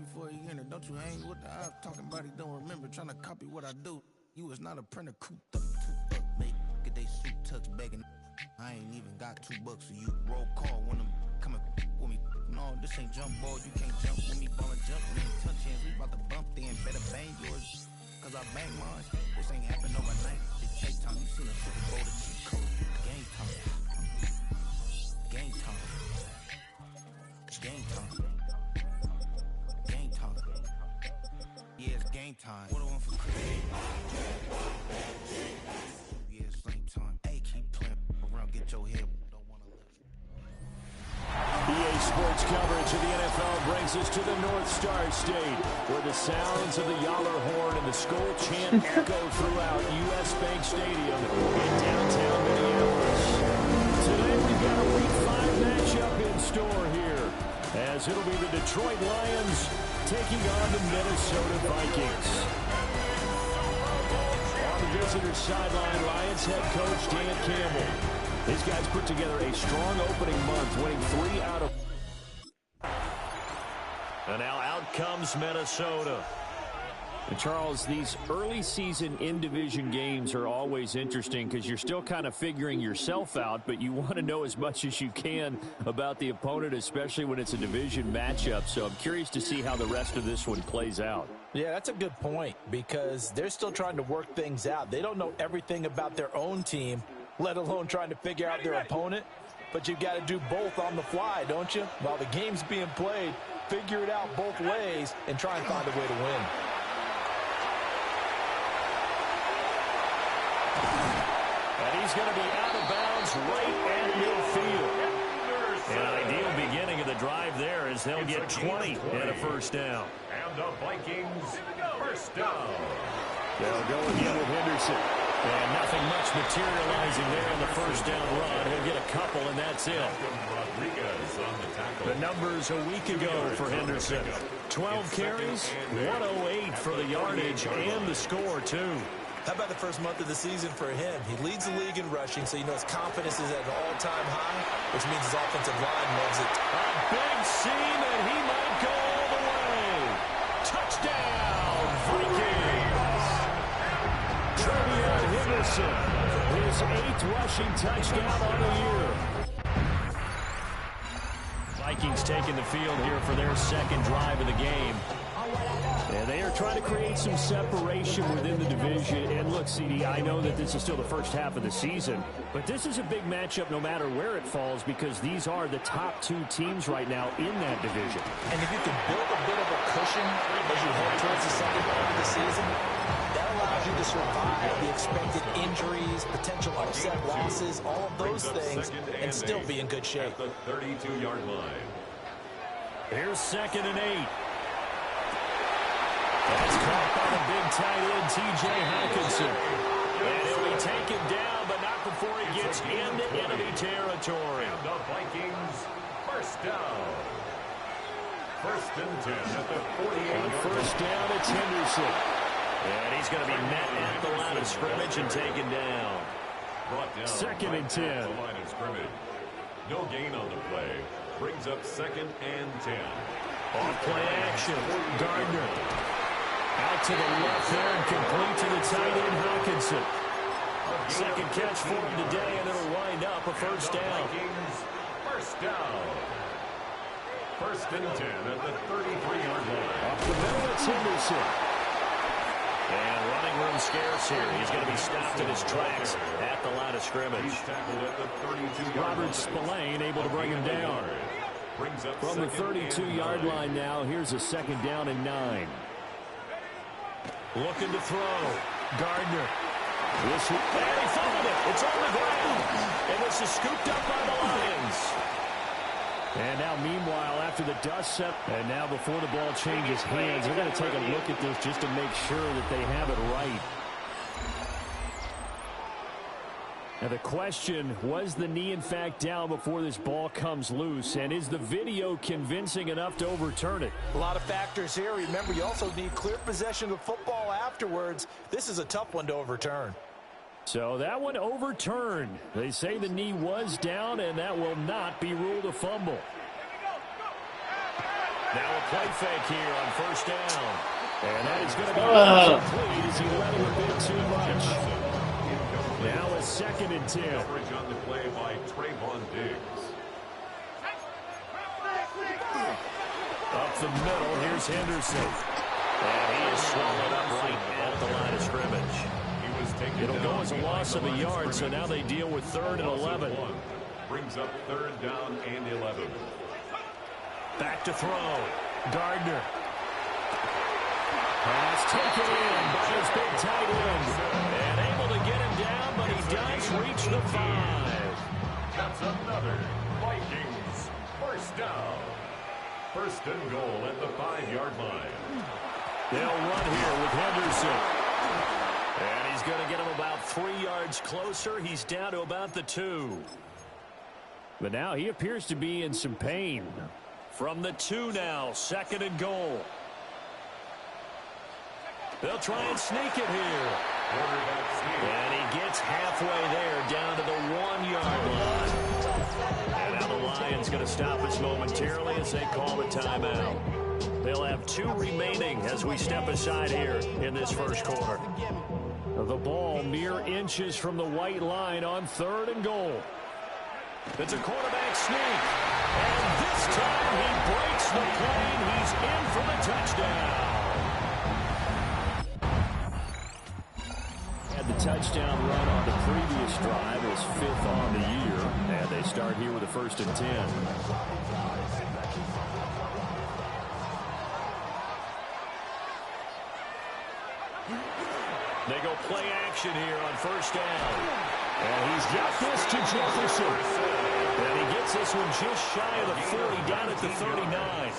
before he entered. Don't you hang with the eyes talking about he don't remember, trying to copy what I do. You is not a printer, cooped up, mate. Get they suit tucks begging. I ain't even got $2 for you. Roll call when I'm coming with me. No, this ain't jump ball. You can't jump with me. Ball and jump. We ain't touch hands. We about to bump then. Better bang yours. Cause I bang mine. This ain't happen overnight. It takes time. You seen a Super Bowl to cheat code. Game time. Game time. Game time. Game time. Yeah, it's game time. What the one for Chris? Yeah, it's same time. Hey, keep playing around. Get your head. EA Sports coverage of the NFL brings us to the North Star State, where the sounds of the Yaller horn and the Skol chant echo throughout U.S. Bank Stadium in downtown Minneapolis. Today we've got a Week 5 matchup in store here, as it'll be the Detroit Lions taking on the Minnesota Vikings. On the visitor's sideline, Lions head coach Dan Campbell. These guys put together a strong opening month, winning 3 out of... And now out comes Minnesota. And Charles, these early season in-division games are always interesting because you're still kind of figuring yourself out, but you want to know as much as you can about the opponent, especially when it's a division matchup. So I'm curious to see how the rest of this one plays out. Yeah, that's a good point because they're still trying to work things out. They don't know everything about their own team, let alone trying to figure out their opponent. But you've got to do both on the fly, don't you? While the game's being played, figure it out both ways and try and find a way to win. And he's going to be out of bounds right at midfield. An ideal beginning of the drive there as they'll get 20 and a first down. And the Vikings first down. They'll go again with Henderson. And nothing much materializing there on the first down run. He'll get a couple, and that's it. The numbers a week ago for Henderson. 12 carries, 108 for the yardage, and the score, too. How about the first month of the season for him? He leads the league in rushing, so you know his confidence is at an all-time high, which means his offensive line loves it. A big seam, and he might go all the way. Touchdown, Vikings! Trevion Henderson, his 8th rushing touchdown on the year. Vikings taking the field here for their second drive of the game. And they are trying to create some separation within the division. And look, CD, I know that this is still the first half of the season, but this is a big matchup no matter where it falls because these are the top 2 teams right now in that division. And if you can build a bit of a cushion as you head towards the second half of the season, that allows you to survive the expected injuries, potential upset losses, all of those things, and still be in good shape. At the 32-yard line. Here's 2nd and 8. That's caught by the big tight end, T.J. Hawkinson. And he'll be taken down, but not before he gets into enemy territory. And the Vikings first down. 1st and 10 at the 48. On first down, it's Henderson. And he's going to be met at the line of scrimmage and taken down. Brought down 2nd and 10. The line of scrimmage. No gain on the play. Brings up 2nd and 10. Off play action. Gardner. Out to the left there and complete to the tight end, Hawkinson. Second catch for him today, and it'll wind up a first down. First down. 1st and 10 at the 33-yard line. Up the middle, it's Henderson. And running room scarce here. He's going to be stopped in his tracks at the line of scrimmage. He's tackled at the 32-yard line. Robert Spillane able to bring him down. From the 32-yard line now, here's a 2nd down and 9. Looking to throw. Gardner. And he found it. It's on the ground. And this is scooped up by the Lions. And now, meanwhile, after the dust set, and now before the ball changes hands, they're going to take a look at this just to make sure that they have it right. Now the question, was the knee in fact down before this ball comes loose? And is the video convincing enough to overturn it? A lot of factors here. Remember, you also need clear possession of football afterwards. This is a tough one to overturn. So that one overturned. They say the knee was down, and that will not be ruled a fumble. Now a play fake here on first down. And that is going to be incomplete as he let him a bit too much. Now a 2nd and 10. Coverage on the play by Trayvon Diggs. Up the middle, here's Henderson. And he is swallowed up right at the line of scrimmage. It'll go as a loss of a yard, so now they deal with 3rd and 11. Brings up 3rd down and 11. Back to throw. Gardner. Pass taken in by his big tight end. And able to get him down, but he does reach the 5. That's another Vikings 1st down. 1st and goal at the 5-yard line. They'll run here with Henderson. And he's going to get him about 3 yards closer. He's down to about the 2. But now he appears to be in some pain. From the 2 now, 2nd and goal. They'll try and sneak it here. And he gets halfway there down to the 1-yard line. And now the Lions going to stop us momentarily as they call the timeout. They'll have 2 remaining as we step aside here in this first quarter. The ball mere inches from the white line on 3rd and goal. It's a quarterback sneak. And this time he breaks the plane. He's in for the touchdown. Had the touchdown run on the previous drive, his 5th on the year. And they start here with a 1st and 10. They go play action here on 1st down. And he's got this to Jefferson. And he gets this one just shy of the 40, down at the 39.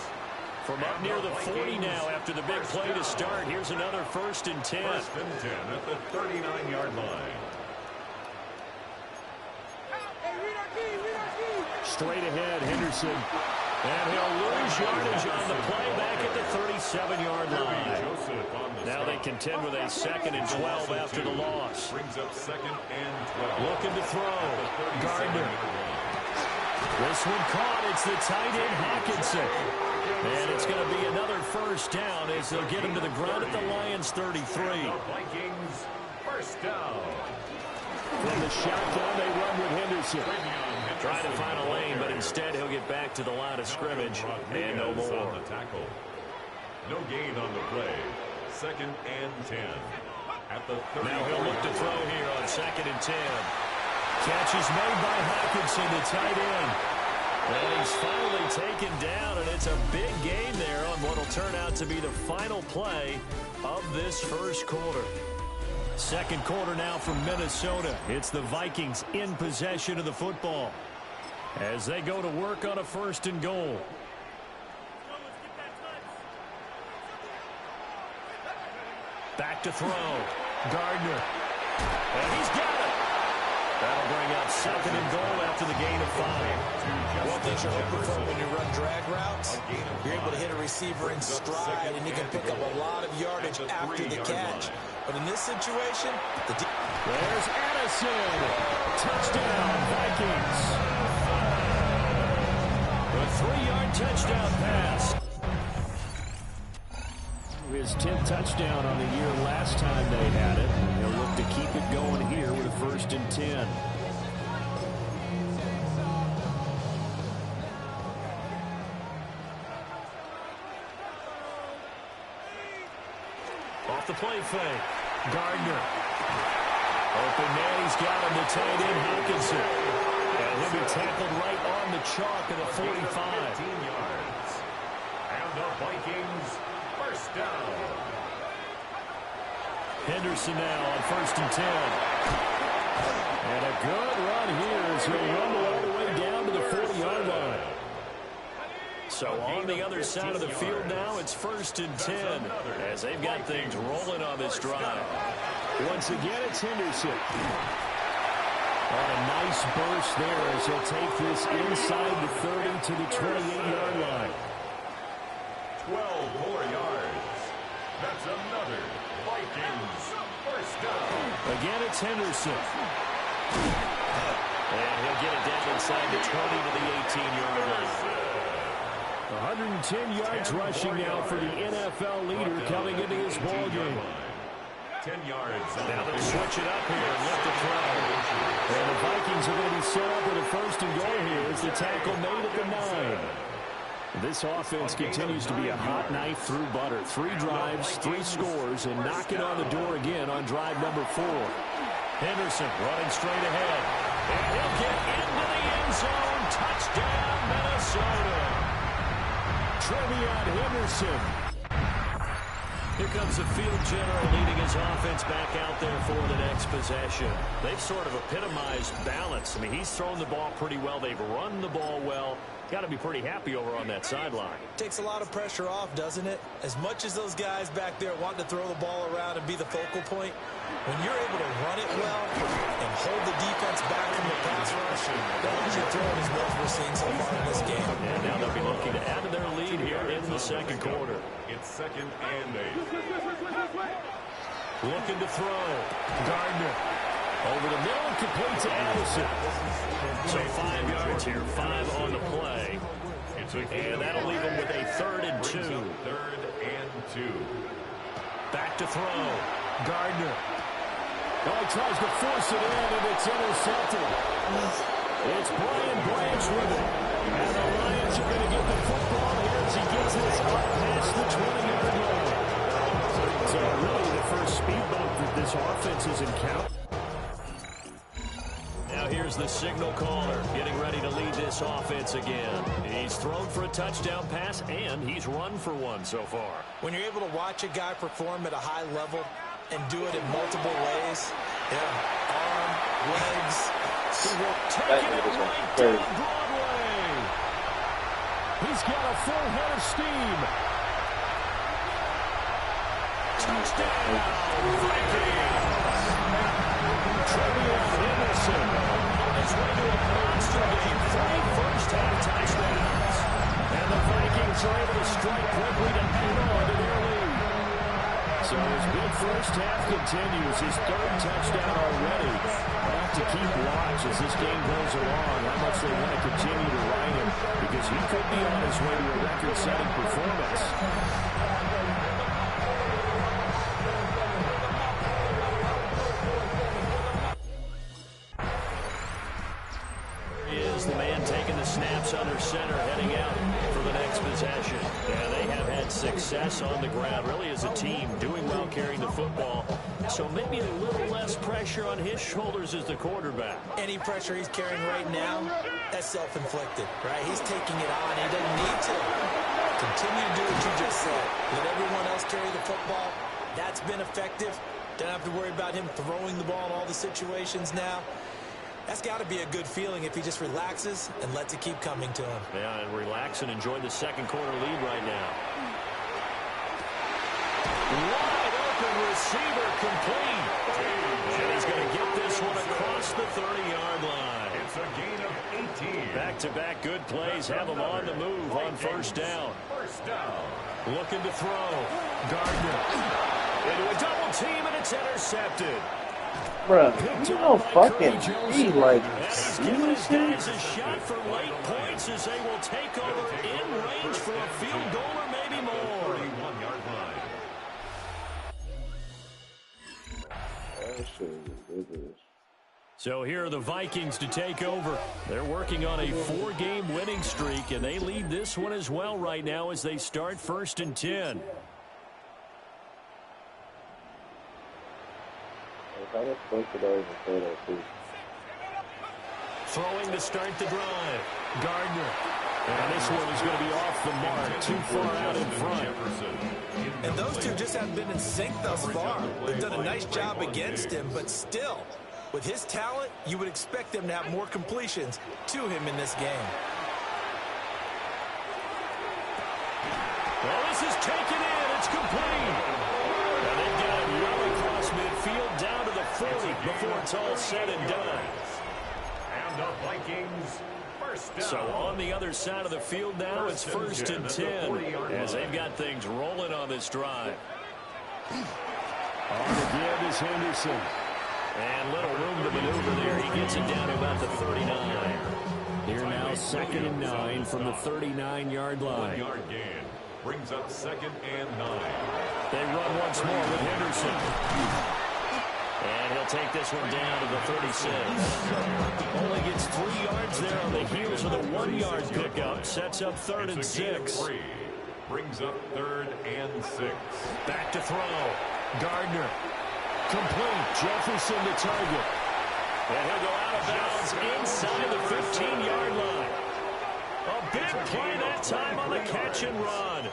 From up near the 40 now after the big play to start. Here's another 1st and 10. 1st and 10 at the 39-yard line. Straight ahead, Henderson. And he'll lose yardage on the play back at the 37-yard line. Now they contend with a 2nd and 12 after the loss. Brings up 2nd and 12. Looking to throw. Gardner. This one caught. It's the tight end, Hawkinson. And it's going to be another 1st down as they'll get him to the ground at the Lions 33. Vikings 1st down. From the shotgun, they run with Henderson. Trying to find a lane, but instead he'll get back to the line of scrimmage and no more. No gain on the play. 2nd and 10. At the 30. Now he'll look to throw here on 2nd and 10. Catch is made by Hawkinson, the tight end. And he's finally taken down, and it's a big gain there on what will turn out to be the final play of this first quarter. Second quarter now from Minnesota. It's the Vikings in possession of the football as they go to work on a 1st and goal. Back to throw. Gardner. And he's got it. That'll bring up 2nd and goal after the gain of 5. One thing you're hoping for when you run drag routes, you're able to hit a receiver in stride, and you can pick up a lot of yardage after the catch. But in this situation, there's Addison. Touchdown, Vikings. A 3-yard touchdown pass. His 10th touchdown on the year last time they had it. He'll look to keep it going here with a 1st and 10. Off the play fake. Gardner. Open man, he's got him, the tight end, Hawkinson. And he'll be tackled right on the chalk at the 45. 15 yards. And the Vikings 1st down. Henderson now on 1st and 10. And a good run here as he'll rumble all the way down to the 40-yard line. So on the other side of the field now, it's 1st and 10 as they've got things rolling on this drive. Once again, it's Henderson. On a nice burst there as he'll take this inside the 30 to the 28-yard line. 12 more yards. That's another Vikings 1st down. Again, it's Henderson. And he'll get it down inside the 20 to the 18-yard line. 110 yards rushing now for the NFL leader coming into this ball game. 10 yards. Now they'll switch it up here and lift the throw. And the Vikings are going to be set up with a first and goal here as the tackle made at the 9. This offense continues to be a hot knife through butter. 3 drives, 3 scores, and knocking on the door again on drive number 4. Henderson running straight ahead. And he'll get into the end zone. Touchdown, Minnesota. Trevion Henderson. Here comes the field general leading his offense back out there for the next possession. They've sort of epitomized balance. I mean, he's thrown the ball pretty well. They've run the ball well. Got to be pretty happy over on that sideline. Takes a lot of pressure off, doesn't it? As much as those guys back there want to throw the ball around and be the focal point, when you're able to run it well and hold the defense back from the pass rush, that means you're throwing as well as we're seeing so far in this game. And now they'll be looking to add to their lead here in the second quarter. It's 2nd and 8. Looking to throw. Gardner. Over the middle and complete to Addison. So 5 yards here, 5 on the play. And that'll leave him with a 3rd and 2. 3rd and 2. Back to throw. Gardner. Oh, he tries to force it in, and it's intercepted. It's Brian Branch with it. And the Lions are going to get the football here as he gets this up past the 20-yard line. So really the first speed bump that this offense has encountered. Now here's the signal caller getting ready to lead this offense again. He's thrown for a touchdown pass, and he's run for one so far. When you're able to watch a guy perform at a high level and do it in multiple ways, arm, legs, he will take it right down Broadway. He's got a full head of steam. Touchdown, Vikings. Trevion Henderson on his way to a monster game. 3 first-half touchdowns. And the Vikings are able to strike quickly to hang on to their lead. So his big first half continues. His 3rd touchdown already. We'll have to keep watch as this game goes along how much they want to continue to ride him because he could be on his way to a record-setting performance. Is the man taking the snaps under center, heading out for the next possession. Yeah, they have had success on the ground, really as a team, doing well carrying the football. So maybe a little less pressure on his shoulders as the quarterback. Any pressure he's carrying right now, that's self-inflicted, right? He's taking it on. He doesn't need to. Continue to do what you just said. Let everyone else carry the football. That's been effective. Don't have to worry about him throwing the ball in all the situations now. That's got to be a good feeling if he just relaxes and lets it keep coming to him. Yeah, and relax and enjoy the second quarter lead right now. Wide open receiver complete. And he's going to get this one across the 30-yard line. It's a gain of 18. Back-to-back good plays have him on the move on first down. First down. Looking to throw. Gardner. Into a double team, and it's intercepted. Bruh, you don't fucking be like, These guys a shot for late points as they will take over in range for a field goal or maybe more. 31-yard line. So here are the Vikings to take over. They're working on a 4-game winning streak, and they lead this one as well right now as they start 1st and 10. Throwing to start the drive. Gardner. And this one is going to be off the mark, too far out in front. And those two just haven't been in sync thus far. They've done a nice job against him, but still, with his talent, you would expect them to have more completions to him in this game. Well, this is taken in. It's complete. And they've got it well across midfield down to the 40 before it's all said and done. And the Vikings first down. So on the other side of the field now, it's 1st and 10 as they've got things rolling on this drive. On the give is Henderson. And little room to maneuver there. He gets it down to about the 39. Here now, 2nd and 9 from the 39-yard line. 1-yard gain brings up 2nd and 9. They run once more with Henderson. And he'll take this one down to the 36. Only gets 3 yards there on the heels of the 1-yard pickup. Sets up 3rd and 6. Brings up 3rd and 6. Back to throw. Gardner. Complete. Jefferson to target. And he'll go out of bounds inside the 15-yard line. A big play that time on the catch and run.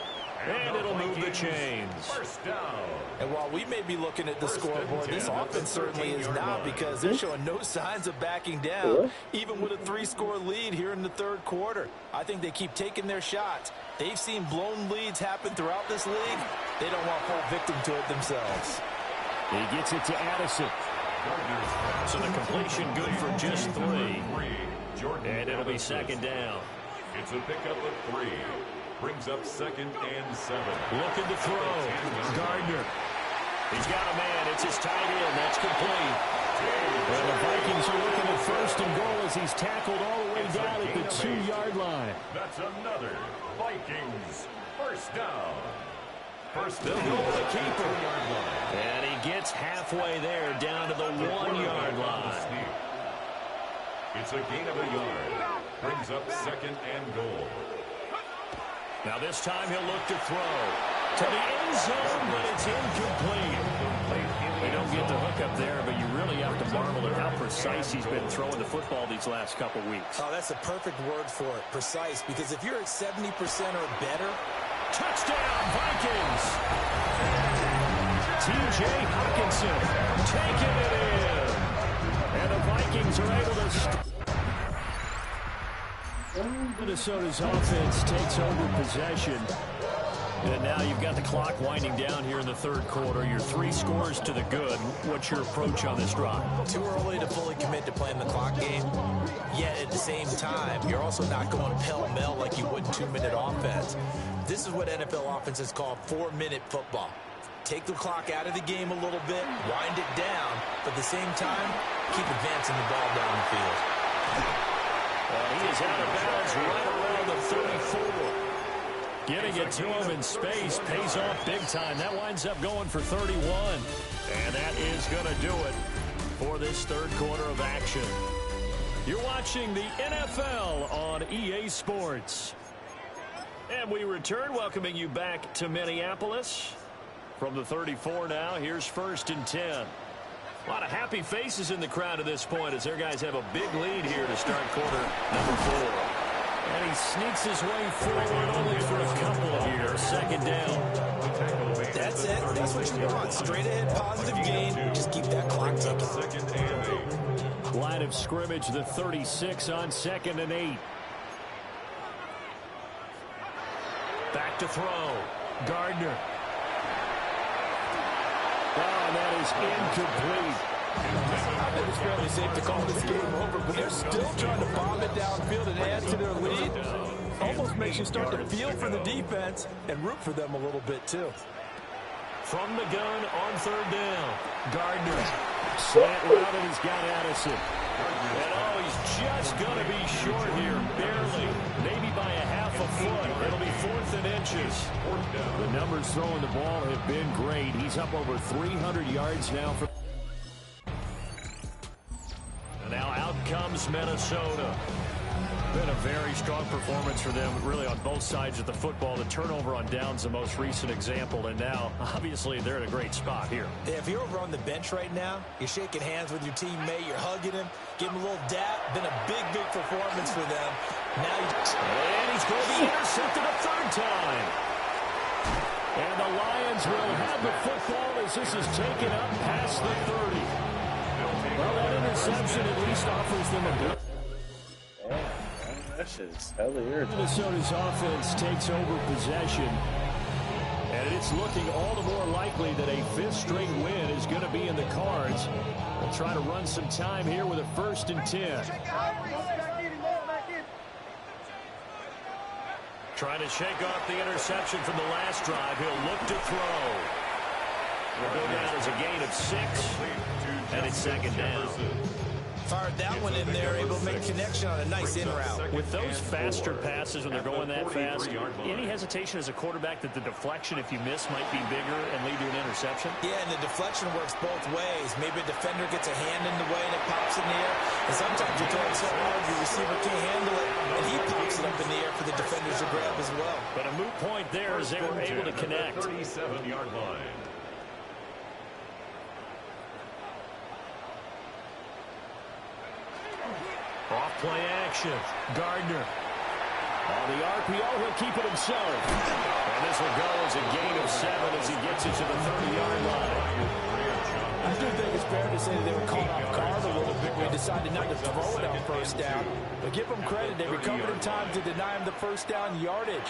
And it'll move the chains. First down. And while we may be looking at the scoreboard, this offense certainly is not, because they're showing no signs of backing down, even with a 3-score lead here in the 3rd quarter. I think they keep taking their shots. They've seen blown leads happen throughout this league. They don't want to fall victim to it themselves. He gets it to Addison. So the completion good for just 3. And it'll be 2nd down. It's a pickup of 3. Brings up 2nd and 7. Looking to throw. Gardner. He's got a man. It's his tight end. That's complete. Well, the Vikings are looking at 1st and goal as he's tackled all the way down at the 2-yard line. That's another Vikings first down. First They'll go with the keeper. And he gets halfway there down to the 1-yard line. It's a gain of a yard. Brings up 2nd and goal. Now this time he'll look to throw to the end zone, but it's incomplete. You don't get the hook up there, but you really have to marvel at how precise he's been throwing the football these last couple weeks. Oh, that's the perfect word for it, precise, because if you're at 70% or better, touchdown, Vikings! T.J. Hawkinson taking it in. And the Vikings are able to... Minnesota's offense takes over possession. And now you've got the clock winding down here in the 3rd quarter. You're 3 scores to the good. What's your approach on this drive? Too early to fully commit to playing the clock game. Yet at the same time, you're also not going pell-mell like you would in 2-minute offense. This is what NFL offenses call 4-minute football. Take the clock out of the game a little bit, wind it down, but at the same time, keep advancing the ball down the field. He is out of bounds right around the 34. Getting it to him in space pays off big time. That winds up going for 31. And that is going to do it for this 3rd quarter of action. You're watching the NFL on EA Sports. And we return, welcoming you back to Minneapolis. From the 34 now, here's 1st and 10. A lot of happy faces in the crowd at this point as their guys have a big lead here to start quarter number 4. And he sneaks his way forward only for a couple here. 2nd down. That's it. That's what you want. Straight ahead, positive gain. Just keep that clock ticking. 2nd and 8. Line of scrimmage, the 36 on 2nd and 8. Back to throw. Gardner. Oh, that is incomplete. I think it's fairly safe to call this game over, but they're still trying to bomb it downfield and add to their lead. Almost makes you start to feel for the defense and root for them a little bit, too. From the gun on 3rd down. Gardner. Slant route, and he's got Addison. And oh, he's just going to be short here, barely. Maybe by a half a foot. It'll be 4th and inches. The numbers throwing the ball have been great. He's up over 300 yards now. And now out comes Minnesota. Been a very strong performance for them, really, on both sides of the football. The turnover on down's the most recent example, and now, obviously, they're in a great spot here. Yeah, if you're over on the bench right now, you're shaking hands with your teammate, you're hugging him, give him a little dap. Been a big, big performance for them. Now and he's going to be intercepted a 3rd time. And the Lions will have the football as this is taken up past the 30. Well, that interception at least offers them a good. That shit is hella irritating. Minnesota's offense takes over possession. And it's looking all the more likely that a 5th straight win is going to be in the cards. They'll try to run some time here with a 1st and 10. Trying to shake off the interception from the last drive. He'll look to throw. Will go down as a gain of 6, and it's second down. Fired that one in there, able to make connection on a nice in route. With those faster passes when they're going that fast, any hesitation as a quarterback that the deflection, if you miss, might be bigger and lead to an interception? Yeah, and the deflection works both ways. Maybe a defender gets a hand in the way and it pops in the air. And sometimes you're throwing so hard your receiver can't handle it, and he pops it up in the air for the defenders to grab as well. But a moot point there as they were able to connect. 37-yard line. Off play action. Gardner. On the RPO, he'll keep it himself. And this will go as a gain of 7 as he gets it to the 30-yard line. I do think it's fair to say that they were caught off guard a little bit when they decided not to throw it on first down. But give them credit. They recovered in time to deny him the first down yardage.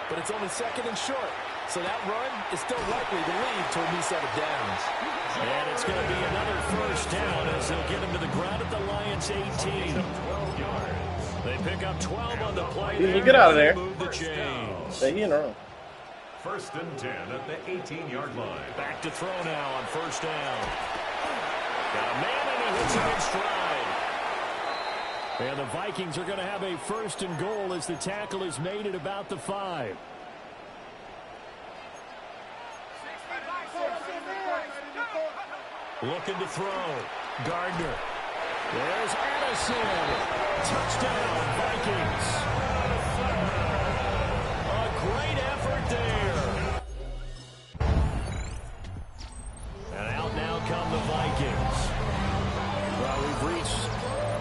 But it's only second and short. So that run is still likely to lead to a new set of downs. And it's going to be another first down as they'll get him to the ground at the Lions' 18. They pick up 12 on the play. You get out of there. Move the chains. Stay in a row. First and 10 at the 18-yard line. Back to throw now on first down. Got a man and he hits it in stride. And the Vikings are going to have a first and goal as the tackle is made at about the 5. Looking to throw. Gardner. There's Addison. Touchdown, Vikings. A great effort there. And out now come the Vikings.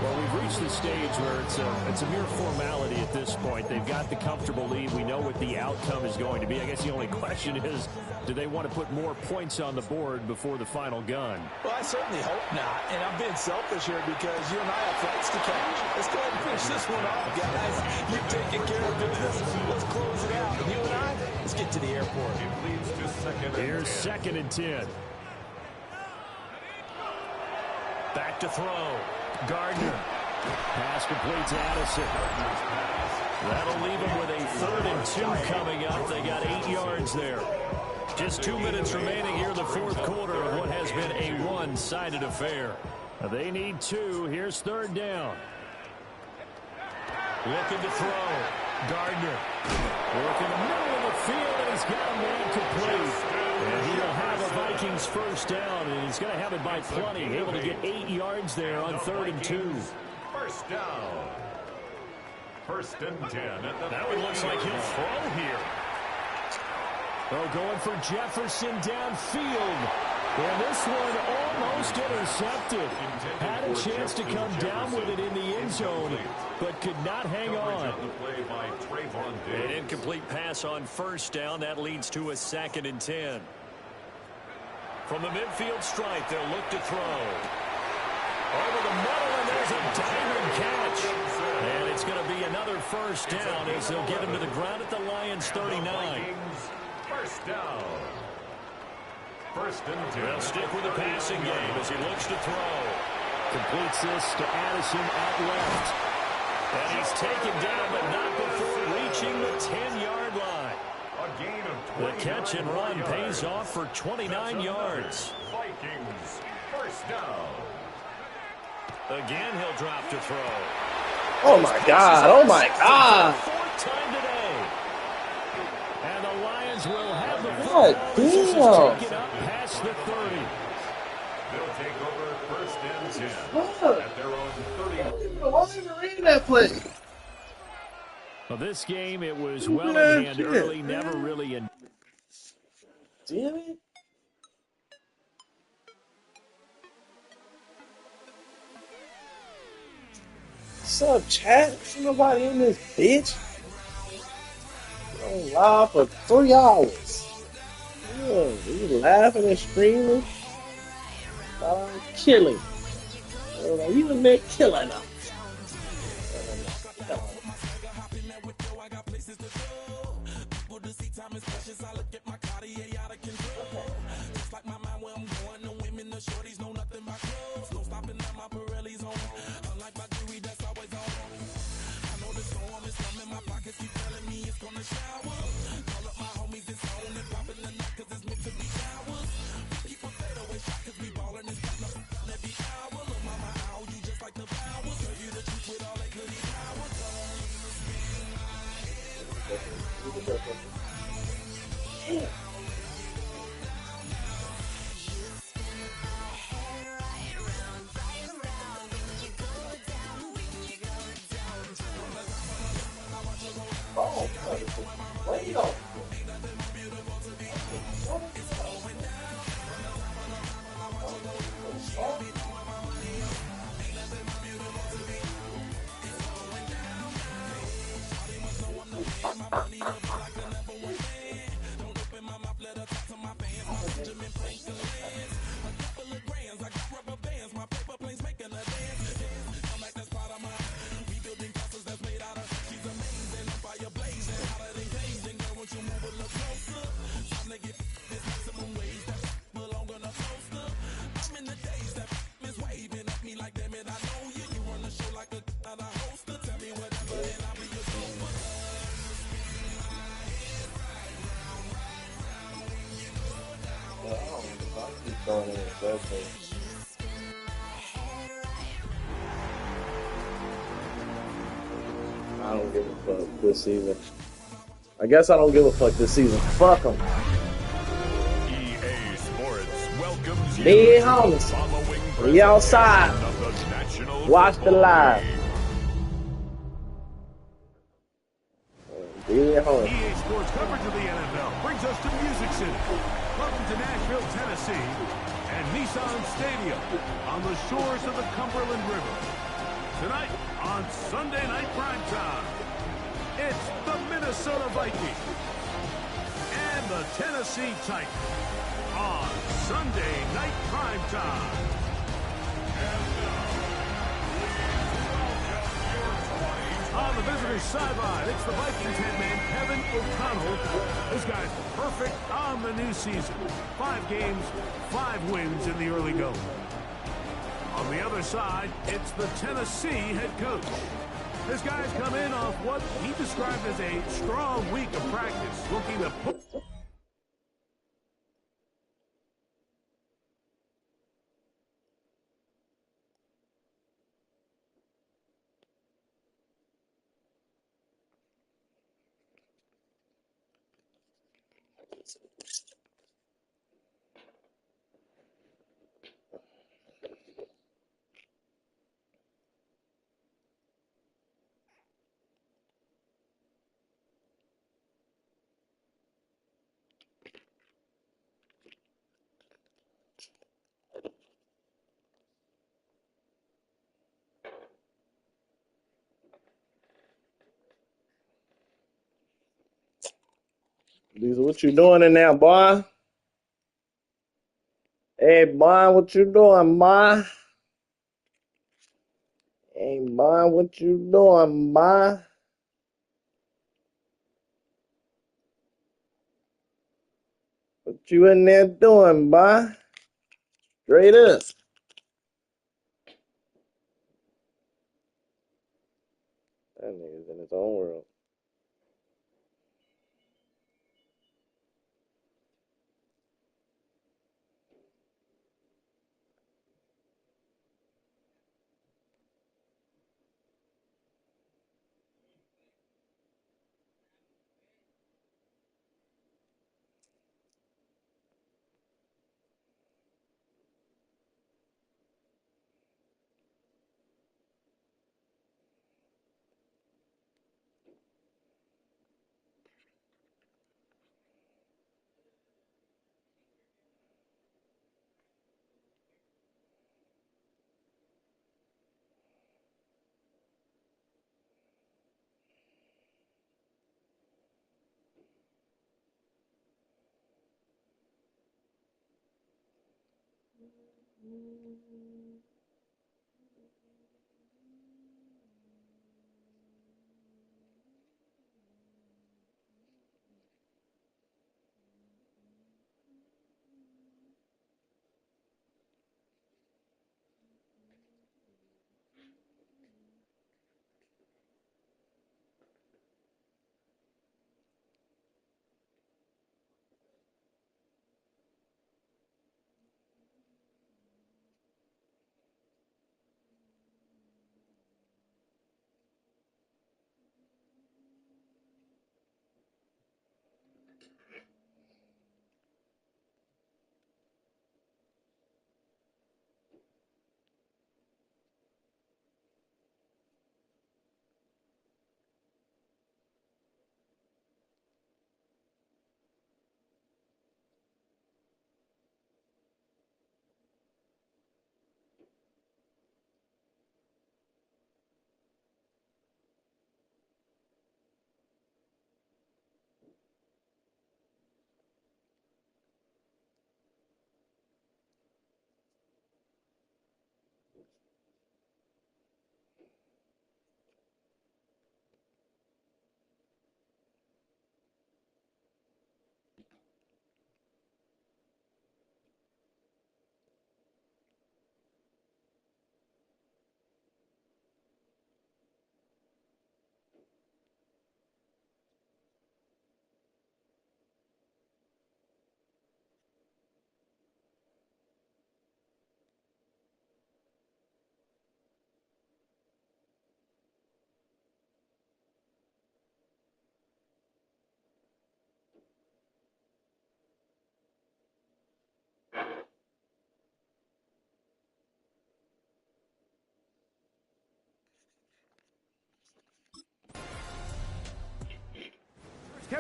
Well, we've reached the stage where it's a mere formality at this point. They've got the comfortable lead. We know what the outcome is going to be. I guess the only question is, do they want to put more points on the board before the final gun? Well, I certainly hope not. And I'm being selfish here because you and I have flights to catch. Let's go ahead and finish this one off, guys. You're taking care of business. Let's close it out. And you and I, let's get to the airport. Here's second and 10. Back to throw. Gardner. Pass complete to Addison. That'll leave him with a 3rd and 2 coming up. They got 8 yards there. Just 2 minutes remaining here in the fourth quarter of what has been a one-sided affair. They need 2. Here's 3rd down. Looking to throw. Gardner. Working the middle of the field, and he's got a man complete. And he'll have a Vikings first down, and he's going to have it by plenty. Able to get 8 yards there on 3rd and 2. First down. First and 10. That one looks like he'll throw here. Oh, going for Jefferson downfield. And this one almost intercepted. Had a chance to come down with it in the end zone, but could not hang on. An incomplete pass on first down. That leads to a 2nd and 10. From the midfield stripe, they'll look to throw. Over the middle, and there's a diving catch. And it's going to be another first down as they'll get him to the ground at the Lions' 39. First down. First and 10. They'll stick with the passing game as he looks to throw. Completes this to Addison out left. And he's taken down, but not before reaching the 10-yard line. A gain of The catch and run pays off for 29 yards. Vikings, first down. Again, he'll drop to throw. Oh my God! Oh my God! 4th time today. And the Lions will have the God This is damn! taken up past the 30. They'll take over first and 10 Fuck. at their own 30. Why even read that play? Well, this game, it was well in hand shit, early, man. never really in. Damn it! What's up, chat? Ain't nobody in this bitch. I'm live for 3 hours. Yeah, we laughing and screaming. I'm killing. You in there killing them. Wait on. Going in circles. I don't give a fuck this season. I guess I don't give a fuck this season. Fuck them. EA Sports welcomes you Dead to homies. the following We outside. presentation of the National Watch the Football live. League. Dead homies. EA Sports coverage of the NFL brings us to Music City. Welcome to Nashville, Tennessee, and Nissan Stadium on the shores of the Cumberland River. Tonight on Sunday Night Primetime, it's the Minnesota Vikings and the Tennessee Titans on Sunday Night Primetime. On the visitor's sideline, it's the Vikings head man, Kevin O'Connell. This guy's perfect on the new season. 5 games, 5 wins in the early going. On the other side, it's the Tennessee head coach. This guy's come in off what he described as a strong week of practice, looking to put... Lisa, what you doing in there, boy? Hey, boy, what you doing, boy? Hey, boy, what you doing, boy? What you in there doing, boy? Straight up. That nigga's in his own world.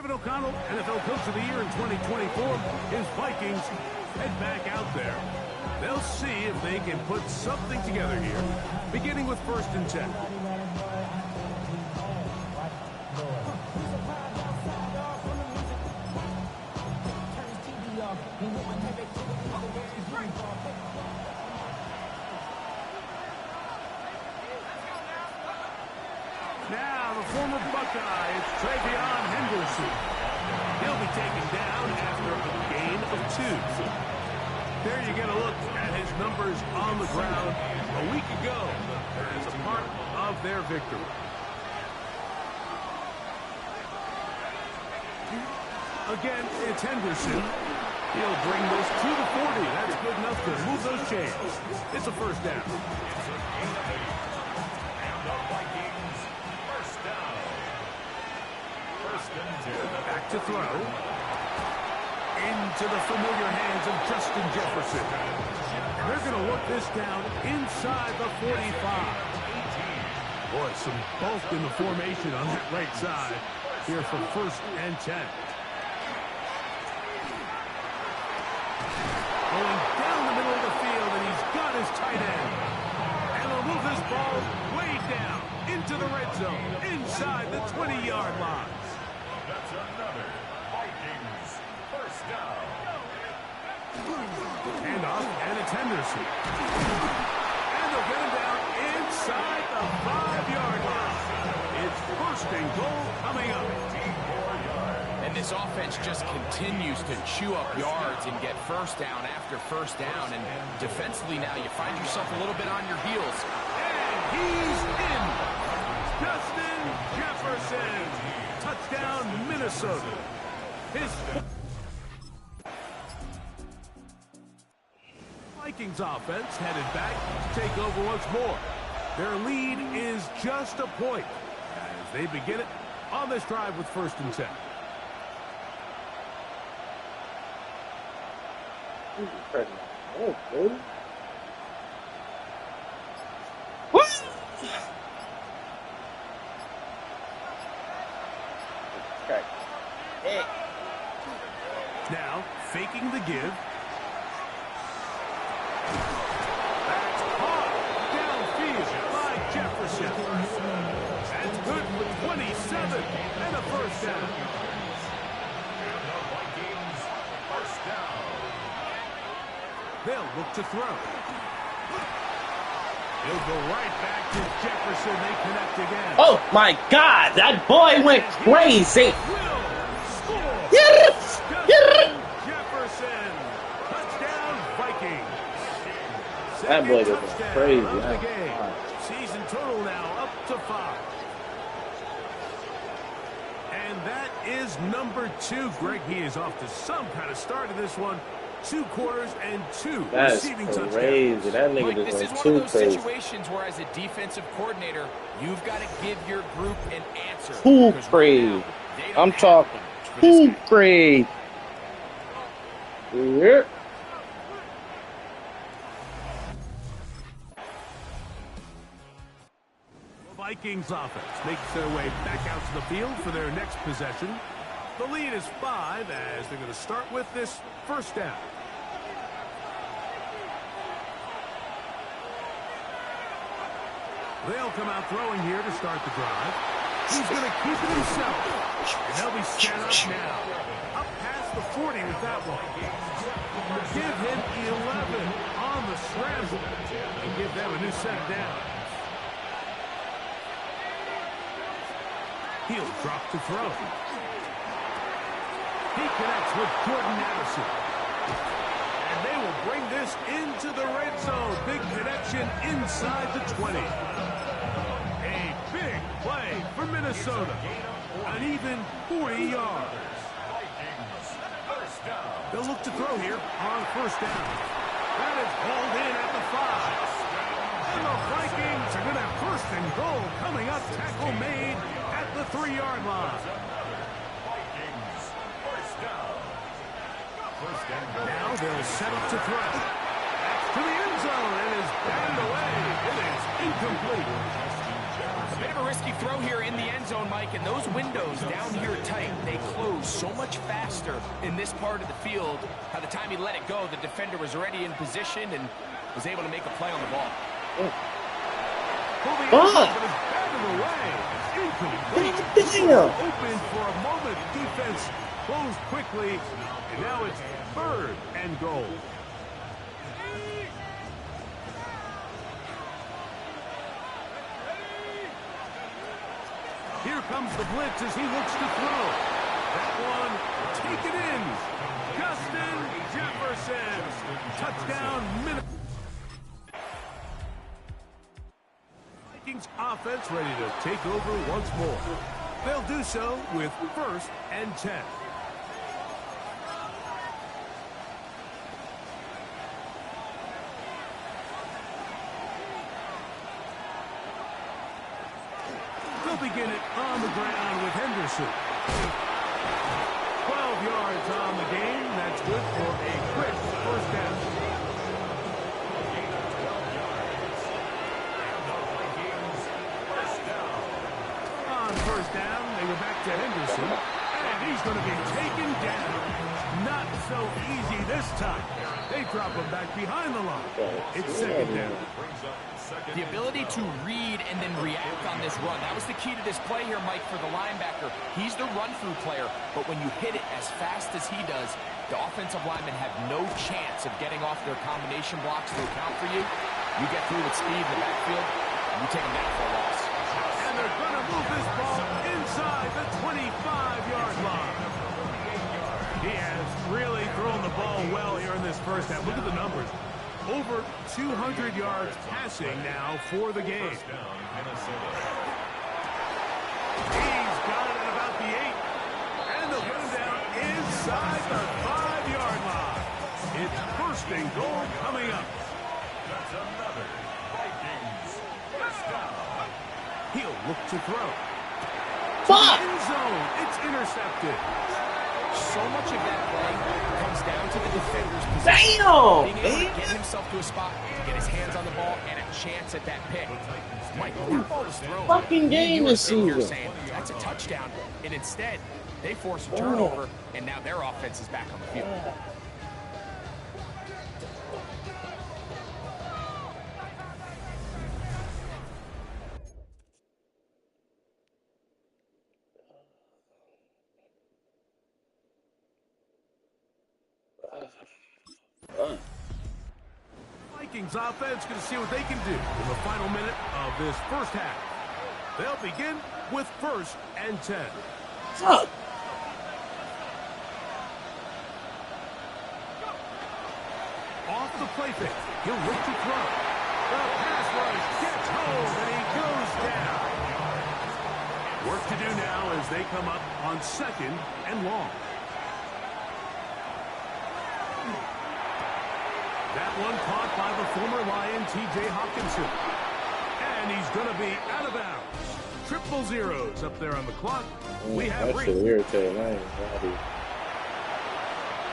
Kevin O'Connell, NFL Coach of the Year in 2024, his Vikings head back out there. They'll see if they can put something together here, beginning with 1st and 10. Now the former Buckeye is Travion Henderson. He'll be taken down after a gain of 2. There you get a look at his numbers on the ground a week ago as a part of their victory. Again, it's Henderson. He'll bring this to the 40. That's good enough to move those chains. It's a 1st down. Back to throw. Into the familiar hands of Justin Jefferson. They're going to work this down inside the 45. Boy, some bulk in the formation on that right side here for 1st and 10. Going down the middle of the field, and he's got his tight end. And he'll move this ball way down into the red zone, inside the 20-yard line. That's another Vikings 1st down. Hand off, and it's Henderson. And they'll get him down inside the 5-yard line. It's 1st and goal coming up. And this offense just continues to chew up yards and get 1st down after 1st down. And defensively now, you find yourself a little bit on your heels. And he's in. Justin Jefferson. Touchdown, Minnesota. His Vikings offense headed back to take over once more. Their lead is just a point as they begin it on this drive with 1st and 10. Now, faking the give. That's caught downfield by Jefferson. That's good for 27 and a 1st down. And the Vikings 1st down. They'll look to throw. He'll go right back to Jefferson. They connect again. Oh my God, that boy went crazy. Yes! Jefferson. Touchdown, Vikings. That boy Second was touchdown crazy. of the Huh? game. Season total now up to 5. And that is number 2. Greg, he is off to some kind of start in this one. 2 quarters and 2 That's receiving crazy. touchdowns. That nigga Mike, just this went is one too of those crazy. situations where as a defensive coordinator, you've got to give your group an answer. Too Because crazy. right now, they don't I'm have talking one for this too guy. crazy. Yep. The Vikings offense makes their way back out to the field for their next possession. The lead is 5 as they're going to start with this 1st down. They'll come out throwing here to start the drive. He's going to keep it himself. And they'll be set up now. Up past the 40 with that one. Give him 11 on the scramble. And give them a new set of downs. He'll drop to throw. He connects with Jordan Addison. And they will bring this into the red zone. Big connection inside the 20. A big play for Minnesota. An even 40 yards. They'll look to throw here on 1st down. That is hauled in at the 5. And the Vikings are going to have 1st and goal coming up. Tackle made at the 3-yard line. Now they'll set up to throw. That's to the end zone and is batted away. It is incomplete. A bit of a risky throw here in the end zone, Mike, and those windows down here tight, they close so much faster in this part of the field. By the time he let it go, the defender was already in position and was able to make a play on the ball. Open for a moment. Defense closed quickly, and now it's 3rd and goal. Here comes the blitz as he looks to throw. That one, take it in. Justin Jefferson. Touchdown, Minnesota. Vikings offense ready to take over once more. They'll do so with 1st and 10. They'll begin it on the ground with Henderson. 12 yards on the game. That's good for a quick 1st down. On 1st down, they go back to Henderson. And he's going to be taken down. Not so easy this time. They drop him back behind the line. It's 2nd down. The ability to read and then react on this run. That was the key to this play here, Mike, for the linebacker. He's the run-through player, but when you hit it as fast as he does, the offensive linemen have no chance of getting off their combination blocks to account for you. You get through with speed in the backfield, you take them down for a loss. And they're going to move this ball inside the 25-yard line. He has really thrown the ball well here in this 1st half. Look at the numbers. Over 200 yards passing now for the game. He's got it at about the 8. And they'll put him down inside the 5-yard line. It's 1st and goal coming up. That's another Vikings 1st down. He'll look to throw. Fuck! End zone. It's intercepted. So much of that play comes down to the defender's position. Damn! Being able to get himself to a spot, to get his hands on the ball, and a chance at that pick. Mike, when that ball was thrown, Fucking game you were this sitting here season. saying, that's a touchdown. And instead, they force a turnover, and now their offense is back on the field. Vikings offense going to see what they can do in the final minute of this 1st half. They'll begin with 1st and 10. Fuck! Off the play fake. He'll look to throw. The pass rush gets home, and he goes down. Work to do now as they come up on 2nd and long. That one caught by the former Lion, T.J. Hawkinson. And he's going to be out of bounds. Triple zeros up there on the clock. We have that shit irritating. I ain't happy.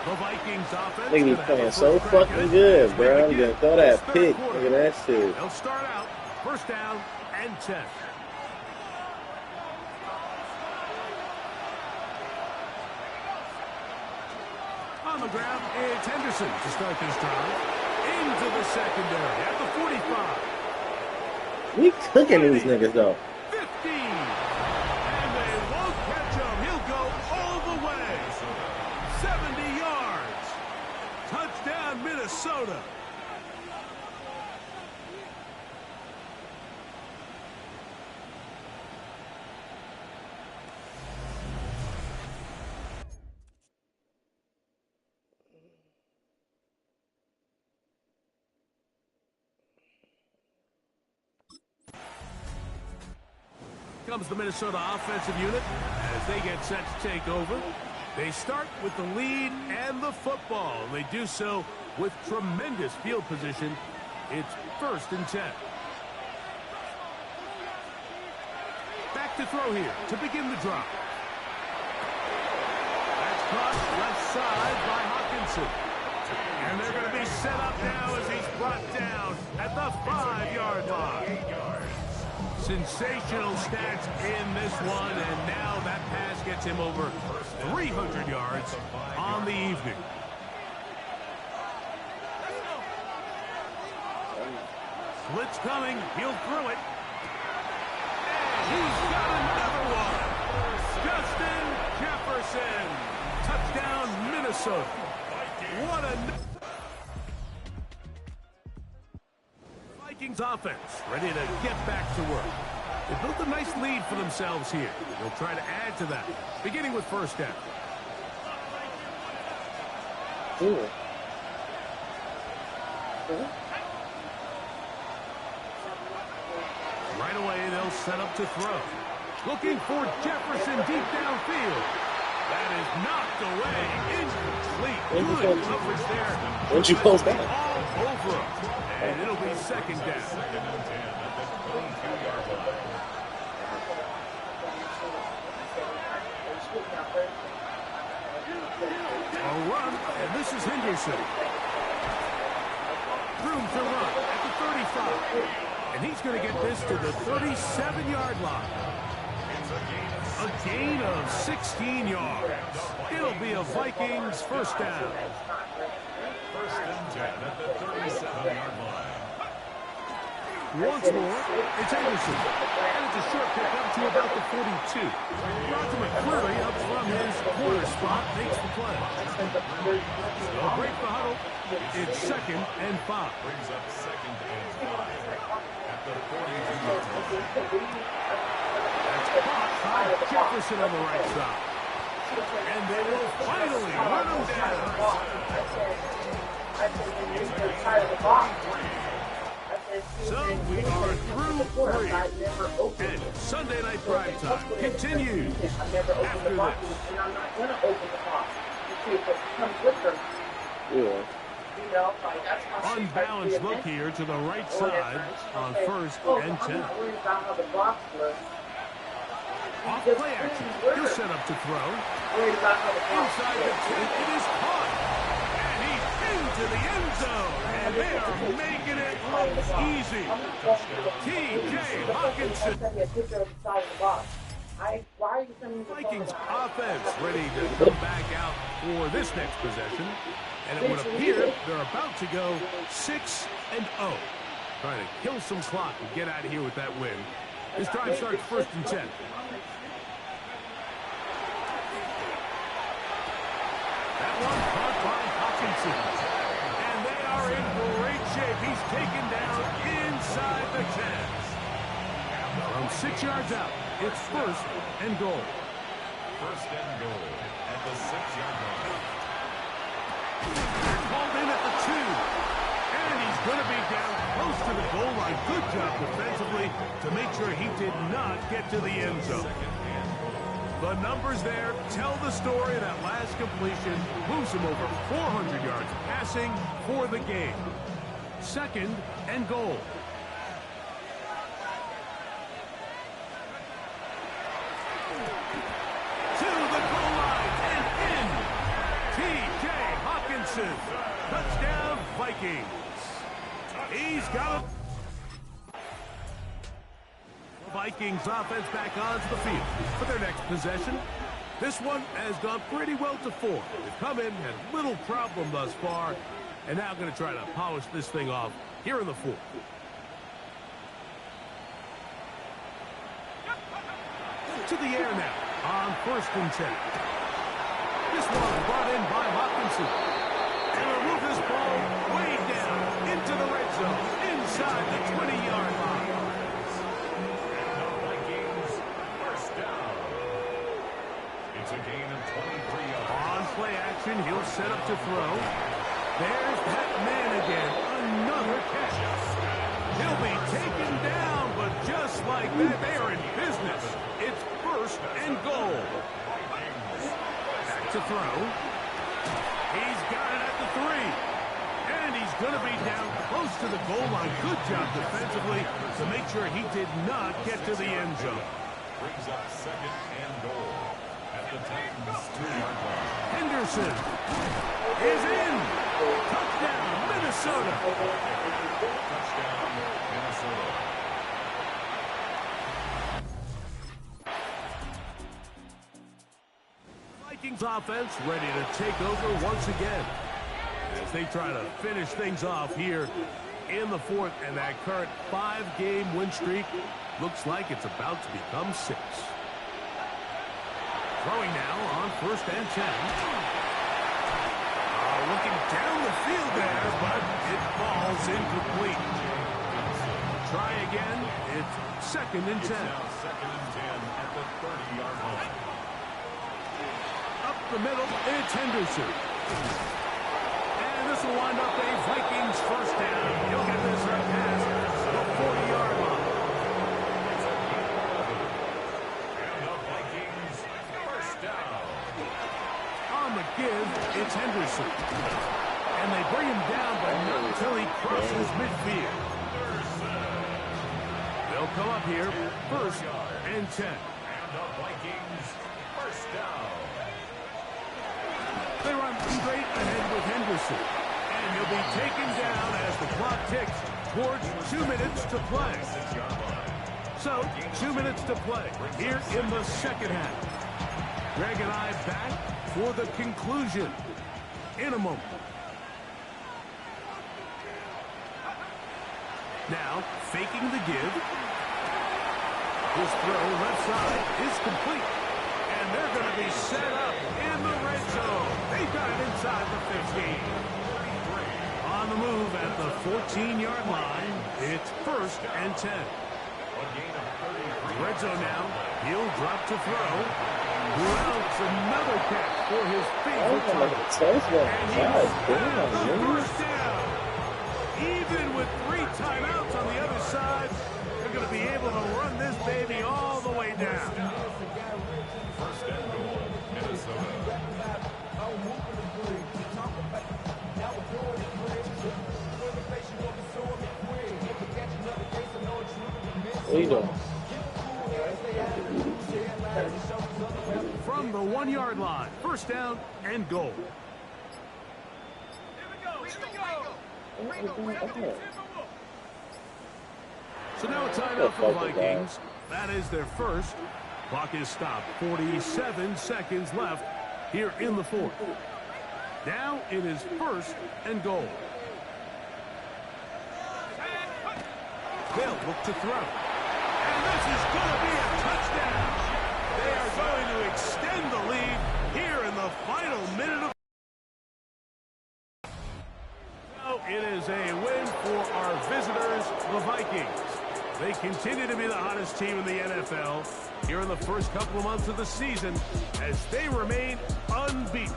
The Vikings offense. Nigga, he's playing so fucking good, bro. I'm gonna throw that pick. Look at that shit. They'll start out 1st down and 10. On the ground, it's Henderson to start this drive. Into the secondary at the 45. We cooking these niggas, though. 50. And they won't catch him. He'll go all the way. 70 yards. Touchdown, Minnesota. Comes the Minnesota offensive unit as they get set to take over. They start with the lead and the football. They do so with tremendous field position. It's 1st and 10. Back to throw here to begin the drive. That's caught left side by Hawkinson. And they're going to be set up now as he's brought down at the 5-yard line. Sensational stats in this one, and now that pass gets him over 300 yards on the evening. Blitz coming. He'll throw it. And he's got another one. Justin Jefferson. Touchdown, Minnesota. What a... Vikings offense ready to get back to work. They built a nice lead for themselves here. They'll try to add to that, beginning with first down. Right away, they'll set up to throw. Looking for Jefferson deep downfield. That is knocked away. Incomplete. Good coverage there. When'd you post that? All over him. And it'll be second down. A run, and this is Henderson. Room to run at the 35. And he's going to get this to the 37-yard line. A gain of 16 yards. It'll be a Vikings first down. First and 10 at the 37-yard line. Once more, it's Anderson. And it's a short pick up to about the 42. Roger McCreary up from his corner spot makes the play. They'll break the huddle. It's second and 5. Brings up second and 5 at the 42-yard line. That's caught by Jefferson on the right side. And they will finally run him down. So we are through 3. And Sunday Night Prime Time continues after this. Unbalanced look here to the right side on first and 10. Off play action. He'll set up to throw. Inside the 10. It is caught. And he's into the end zone. And they are making it look easy. T.J. Hawkinson. Vikings offense ready to come back out for this next possession. And it would appear they're about to go 6-0. Trying to kill some clock and get out of here with that win. This drive starts first and 10. That one caught by Hawkinson. And they are in great shape. He's taken down inside the 10. From 6 yards out, it's first and goal. First and goal at the 6-yard line. Called in at the 2. And he's going to be down close to the goal line. Good job defensively to make sure he did not get to the end zone. The numbers there tell the story. That last completion moves him over 400 yards passing for the game. Second and goal. To the goal line and in. T.J. Hawkinson. Touchdown Vikings. He's got it. Vikings offense back onto the field for their next possession. This one has gone pretty well to 4. They've come in, had little problem thus far, and now going to try to polish this thing off here in the 4th. To the air now on first and 10. This one brought in by Hawkinson. And he'll move this ball way down into the red zone inside the 20-yard line. It's a gain of 23 yards. On play action, he'll set up to throw. There's that man again. Another catch. He'll be taken down, but just like that, they are in business. It's first and goal. Back to throw. He's got it at the 3. And he's going to be down close to the goal line. Good job defensively to make sure he did not get to the end zone. Brings up second and goal at the Titans' 2-yard line. Henderson is in. Touchdown, Minnesota. Touchdown, Minnesota. Vikings offense ready to take over once again as they try to finish things off here in the fourth, and that current 5-game win streak looks like it's about to become 6. Throwing now on 1st and 10. Looking down the field there, but it falls incomplete. Try again. It's 2nd and 10. Now 2nd and 10 at the 30-yard line. Up the middle, it's Henderson. And this will wind up a Vikings first down. He'll get this right past the 40-yard line. And the Vikings first down. On the give, it's Henderson. And they bring him down, but not until he crosses midfield. They'll come up here, 1st and 10. And the Vikings first down. They run straight ahead with Henderson. And he'll be taken down as the clock ticks towards 2 minutes to play. So, 2 minutes to play here in the second half. Greg and I back for the conclusion in a moment. Now, faking the give. His throw left side is complete. And they're going to be set up in the red zone. They've got it inside the 15. On the move at the 14-yard line, it's 1st and 10. Red zone now. He'll drop to throw. Routs another catch for his favorite target. And he will have the first down. Even with 3 timeouts on the other side, they're going to be able to run this baby all the way down. First and goal, Minnesota. What are you doing? From the 1-yard line, 1st down and goal. So now a timeout for the Vikings. That is their first. Clock is stopped. 47 seconds left here in the fourth. Now it is 1st and goal. They'll look to throw. And this is going to be a touchdown. They are going to extend the lead here in the final minute of. Now it is a win for our visitors, the Vikings. They continue to be the hottest team in the NFL here in the first couple of months of the season as they remain unbeaten.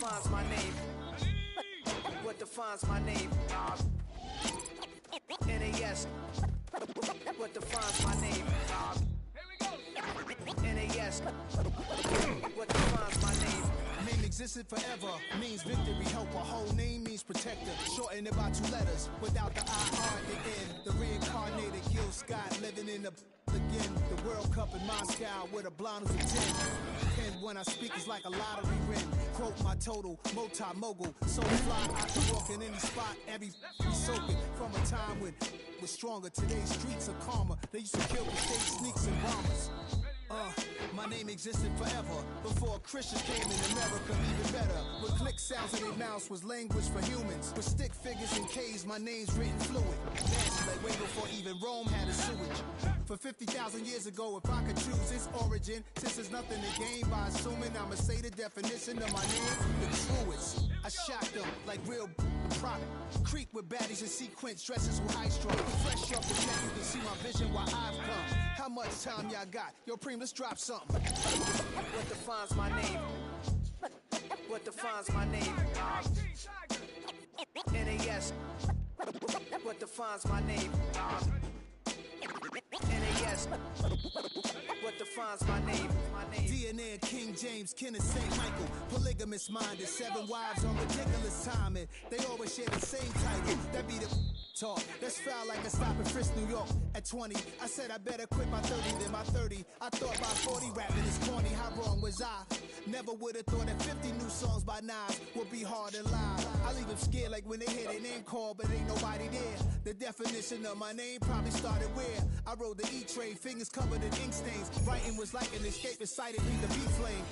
defines my name? What defines my name? NAS. What defines my name? NAS. What defines my name? Name existed forever, means victory, help. A whole name means protector. Shorten it by 2 letters, without the I at the end. The reincarnated Gil Scott, living in the again. The World Cup in Moscow, with a blonde who's a 10. And when I speak, it's like a lottery win. Quote my total, multi-mogul. So fly, I can walk in any spot, every soaking. From a time when we're stronger. Today's streets are calmer. They used to kill the state sneaks and bombers. My name existed forever before Christians came in America, even better. With click sounds in their mouths was language for humans. With stick figures and K's, my name's written fluid. Nasty like way before even Rome had a sewage. For 50,000 years ago, if I could choose its origin, since there's nothing to gain by assuming, I'ma say the definition of my name, the truest. I shocked them like real product. Creep with baddies in sequence, dresses with high strung. Fresh off the neck, you can see my vision while I've come. How much time y'all got? Yo, Preem, let's drop something. What defines my name? What defines my name? NAS. What defines my name? NAS. What defines my name? DNA of King James, kin of St. Michael. Polygamous minded, 7 wives on ridiculous timing. They always share the same title. That be the talk. That's foul like a stop in Frisk, New York. At 20, I said I better quit by 30 than by 30. I thought by 40 rapping is corny. How wrong was I? Never would have thought that 50 new songs by Nas would be hard to lie. I leave them scared like when they hear their name called, but ain't nobody there. The definition of my name probably started where I rode the E-train, fingers covered in ink stains. Writing was like an escape inside it, leave the beat flame.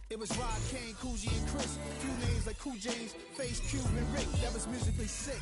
It was Rod, Kane, Coogee, and Chris. Few names like Cool James, Face, Cube, and Rick. That was musically sick.